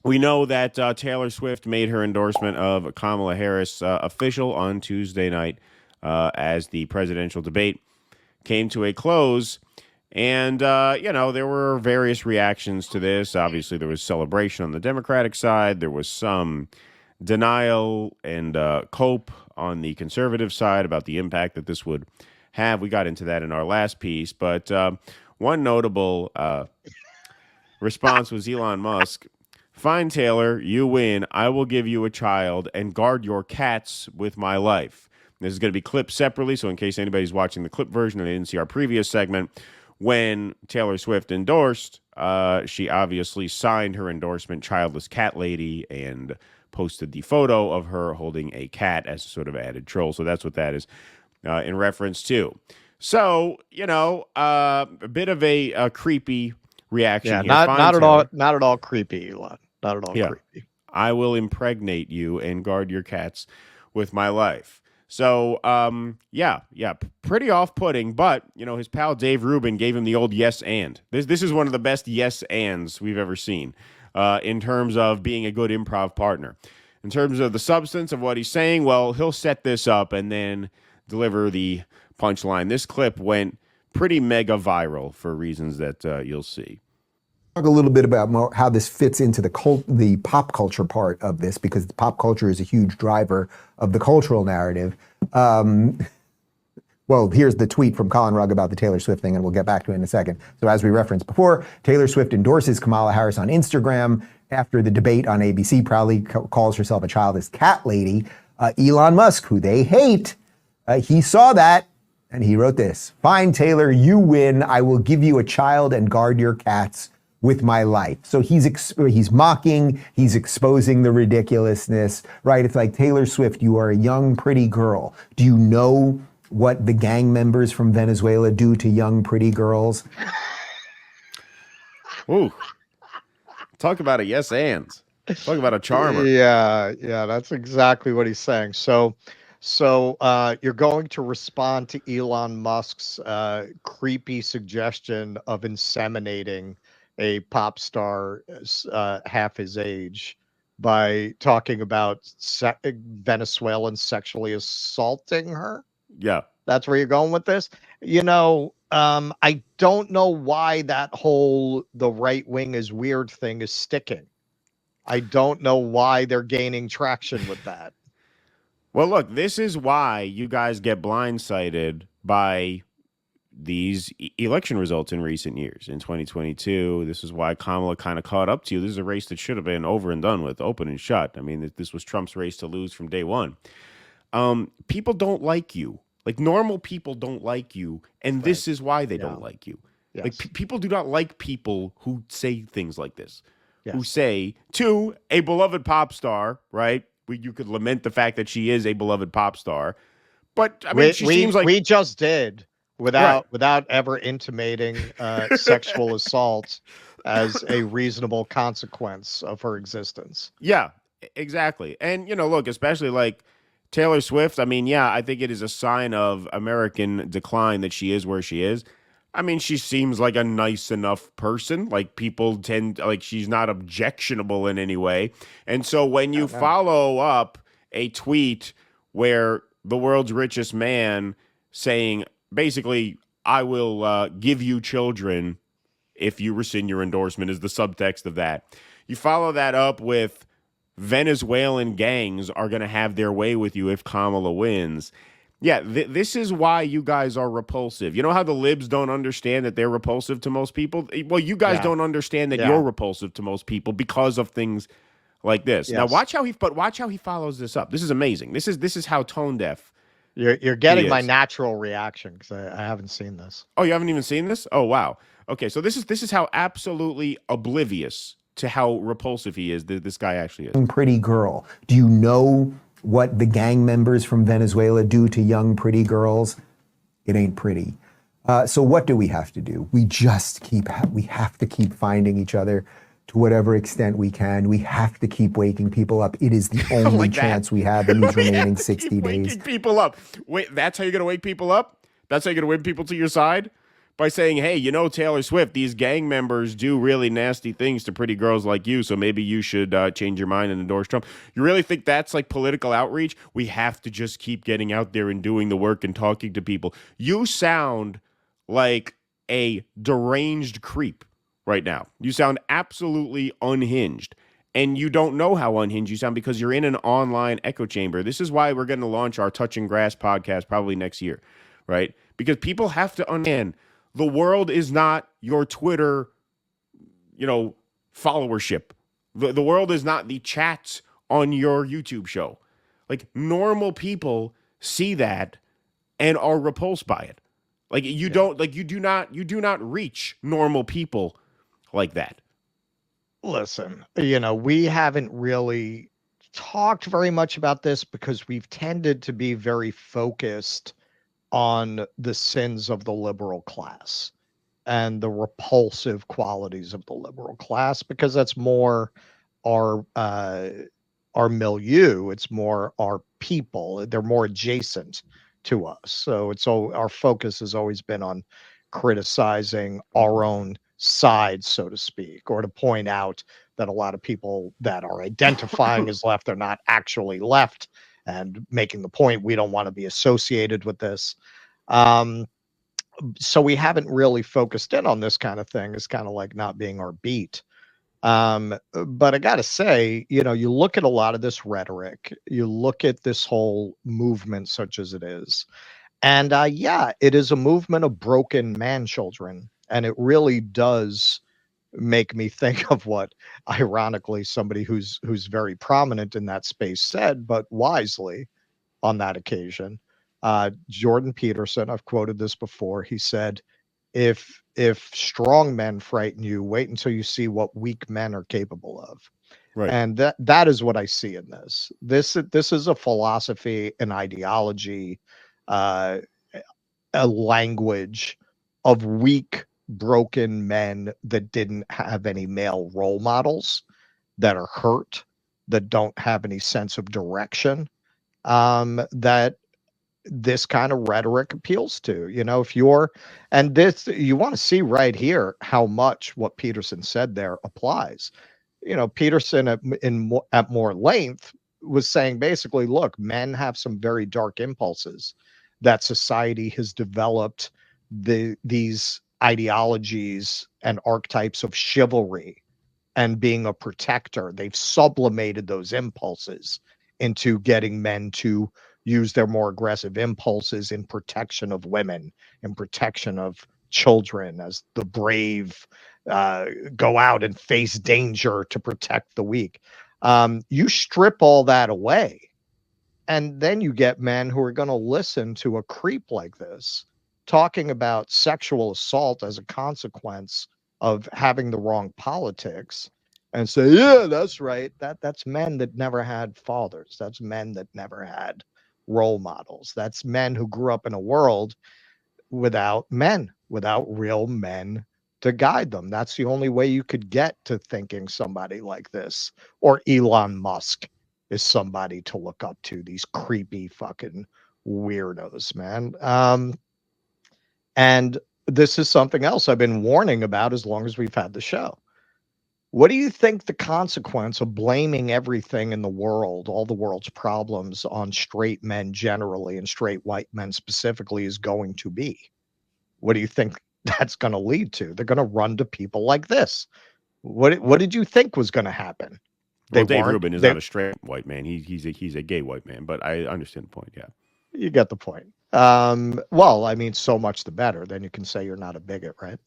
We know that Taylor Swift made her endorsement of Kamala Harris official on Tuesday night as the presidential debate came to a close. And, there were various reactions to this. Obviously, there was celebration on the Democratic side. There was some denial and cope on the conservative side about the impact that this would have. We got into that in our last piece. But one notable response was Elon Musk. Fine, Taylor, you win. I will give you a child and guard your cats with my life. This is going to be clipped separately, so in case anybody's watching the clip version and they didn't see our previous segment, when Taylor Swift endorsed, she obviously signed her endorsement, Childless Cat Lady, and posted the photo of her holding a cat as a sort of added troll. So that's what that is in reference to. So, a bit of a creepy reaction here. Not at all creepy, Elon. Not at all creepy. I will impregnate you and guard your cats with my life. So, pretty off-putting, but, his pal Dave Rubin gave him the old yes and. This is one of the best yes ands we've ever seen in terms of being a good improv partner. In terms of the substance of what he's saying, well, he'll set this up and then deliver the punchline. This clip went pretty mega viral for reasons that you'll see. Talk a little bit about how this fits into the pop culture part of this, because the pop culture is a huge driver of the cultural narrative. Well, here's the tweet from Colin Rugg about the Taylor Swift thing, and we'll get back to it in a second. So as we referenced before, Taylor Swift endorses Kamala Harris on Instagram after the debate on ABC, proudly calls herself a childless cat lady. Elon Musk, who they hate, he saw that, and he wrote this: "Fine, Taylor, you win. I will give you a child and guard your cats with my life." So he's mocking, he's exposing the ridiculousness, right? It's like, Taylor Swift, you are a young, pretty girl. Do you know what the gang members from Venezuela do to young, pretty girls? Ooh. Talk about a yes and. Talk about a charmer. Yeah, that's exactly what he's saying. So you're going to respond to Elon Musk's creepy suggestion of inseminating a pop star half his age by talking about Venezuelans sexually assaulting her? Yeah. That's where you're going with this? I don't know why that whole the right wing is weird thing is sticking. I don't know why they're gaining traction with that. Well, look, this is why you guys get blindsided by these election results in recent years. In 2022, this is why Kamala kind of caught up to you. This is a race that should have been over and done with, open and shut. I mean, this was Trump's race to lose from day one. People don't like you. Like, normal people don't like you, and this is why they don't like you. Yes. Like, people do not like people who say things like this, who say to a beloved pop star, right? You could lament the fact that she is a beloved pop star, but I mean, she seems like we just did without ever intimating sexual assault as a reasonable consequence of her existence. Yeah, exactly. And look, especially like Taylor Swift, I mean, I think it is a sign of American decline that she is where she is. I mean, she seems like a nice enough person. Like, people tend, like, she's not objectionable in any way. And so when you follow up a tweet where the world's richest man saying, basically, I will give you children if you rescind your endorsement, is the subtext of that. You follow that up with Venezuelan gangs are going to have their way with you if Kamala wins. Yeah, this is why you guys are repulsive. You know how the libs don't understand that they're repulsive to most people? Well, you guys don't understand that you're repulsive to most people because of things like this. Yes. Now, watch how he follows this up. This is amazing. This is how tone deaf. You're getting my natural reaction because I haven't seen this. Oh, you haven't even seen this? Oh, wow. Okay, so this is how absolutely oblivious to how repulsive he is, this guy actually is. Pretty girl. Do you know what the gang members from Venezuela do to young, pretty girls? It ain't pretty. So what do we have to do? We have to keep finding each other to whatever extent we can. We have to keep waking people up. It is the only chance we have in these remaining 60 days. Waking people up. Wait, that's how you're going to wake people up? That's how you're going to win people to your side? by saying, hey, Taylor Swift, these gang members do really nasty things to pretty girls like you, so maybe you should change your mind and endorse Trump. You really think that's like political outreach? We have to just keep getting out there and doing the work and talking to people. You sound like a deranged creep right now. You sound absolutely unhinged. And you don't know how unhinged you sound because you're in an online echo chamber. This is why we're going to launch our Touching Grass podcast probably next year, right? Because people have to understand the world is not your Twitter, followership. The world is not the chats on your YouTube show. Like, normal people see that and are repulsed by it. Like, you do not reach normal people like that. Listen, we haven't really talked very much about this because we've tended to be very focused on the sins of the liberal class and the repulsive qualities of the liberal class, because that's more our milieu. It's more our people. They're more adjacent to us. So our focus has always been on criticizing our own side, so to speak, or to point out that a lot of people that are identifying as left are not actually left, and making the point we don't want to be associated with this. So we haven't really focused in on this kind of thing. It's kind of like not being our beat. But I gotta say, you look at a lot of this rhetoric, you look at this whole movement such as it is, and it is a movement of broken man children. And it really does make me think of what, ironically, somebody who's very prominent in that space said, but wisely on that occasion. Jordan Peterson, I've quoted this before. He said, if strong men frighten you, wait until you see what weak men are capable of. Right. And that is what I see in this. This is a philosophy, an ideology, a language of weak, broken men that didn't have any male role models, that are hurt, that don't have any sense of direction, that this kind of rhetoric appeals to. If you're, and this, you want to see right here how much what Peterson said there applies. Peterson at more length was saying basically, look, men have some very dark impulses that society has developed, these ideologies and archetypes of chivalry and being a protector. They've sublimated those impulses into getting men to use their more aggressive impulses in protection of women, in protection of children, as the brave go out and face danger to protect the weak. You strip all that away, and then you get men who are going to listen to a creep like this talking about sexual assault as a consequence of having the wrong politics, and say, yeah, that's right. That's men that never had fathers. That's men that never had role models. That's men who grew up in a world without real men to guide them. That's the only way you could get to thinking somebody like this, or Elon Musk, is somebody to look up to. These creepy fucking weirdos, man. And this is something else I've been warning about as long as we've had the show. What do you think the consequence of blaming everything in the world, all the world's problems, on straight men generally and straight white men specifically is going to be? What do you think that's going to lead to? They're going to run to people like this. What did you think was going to happen? Well, Dave Rubin is not a straight white man. He's a gay white man, but I understand the point. Yeah, you get the point. Well, I mean, so much the better. Then you can say you're not a bigot, right?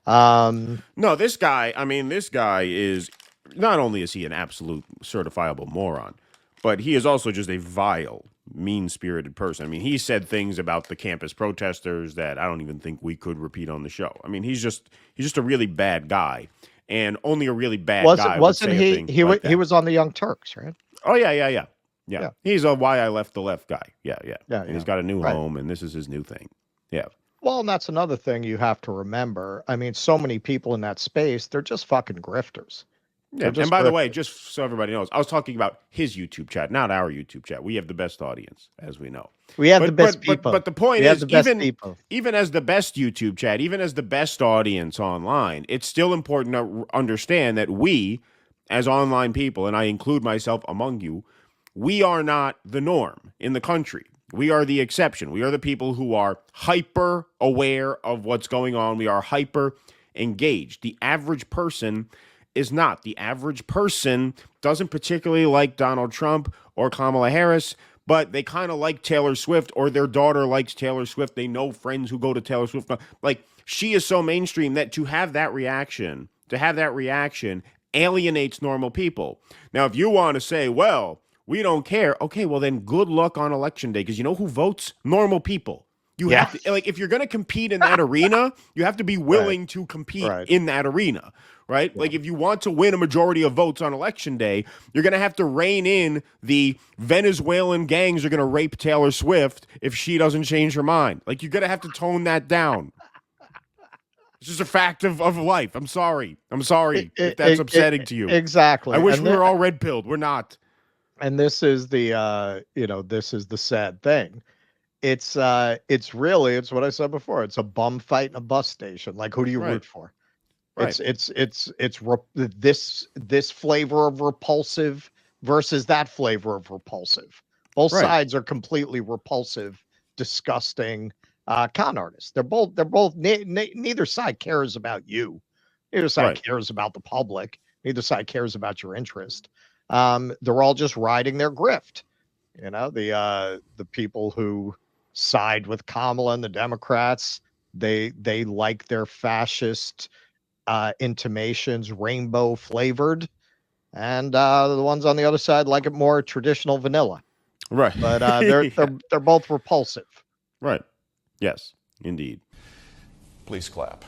No, this guy is, not only is he an absolute certifiable moron, but he is also just a vile, mean-spirited person. I mean, he said things about the campus protesters that I don't even think we could repeat on the show. I mean, he's just a really bad guy, and only a really bad guy would say a thing like that. He was on the Young Turks, right? Oh yeah. He's a why I left the left guy. Yeah. And he's got a new right. home, and this is his new thing. Yeah. Well, and that's another thing you have to remember. I mean, so many people in that space, they're just fucking grifters. Yeah. And by the way, just so everybody knows, I was talking about his YouTube chat, not our YouTube chat. We have the best audience, as we know. We have the best people. But the point we is, have the best people. even as the best YouTube chat, even as the best audience online, it's still important to understand that we, as online people, and I include myself among you, we are not the norm in the country. We are the exception. We are the people who are hyper aware of what's going on. We are hyper engaged. The average person is not. The average person doesn't particularly like Donald Trump or Kamala Harris, but they kind of like Taylor Swift, or their daughter likes Taylor Swift. They know friends who go to Taylor Swift. Like, she is so mainstream that to have that reaction alienates normal people. Now, if you want to say, well, we don't care, okay, well then good luck on election day, because you know who votes? Normal people. You have to, like, if you're going to compete in that arena, you have to be willing to compete in that arena, right? Yeah. Like, if you want to win a majority of votes on election day, you're going to have to rein in the Venezuelan gangs are going to rape Taylor Swift if she doesn't change her mind. Like, you're going to have to tone that down. It's just a fact of life. I'm sorry if that's upsetting to you. Exactly. I wish we were all red-pilled. We're not. And this is the, this is the sad thing. It's really what I said before. It's a bum fight in a bus station. Like, who do you root for? Right. It's this flavor of repulsive versus that flavor of repulsive. Both sides are completely repulsive, disgusting con artists. They're both neither side cares about you. Neither side cares about the public. Neither side cares about your interest. They're all just riding their grift. You know, the people who side with Kamala and the Democrats, they like their fascist intimations rainbow flavored, and the ones on the other side like it more traditional vanilla. Right. But they're both repulsive. Right. Yes, indeed. Please clap.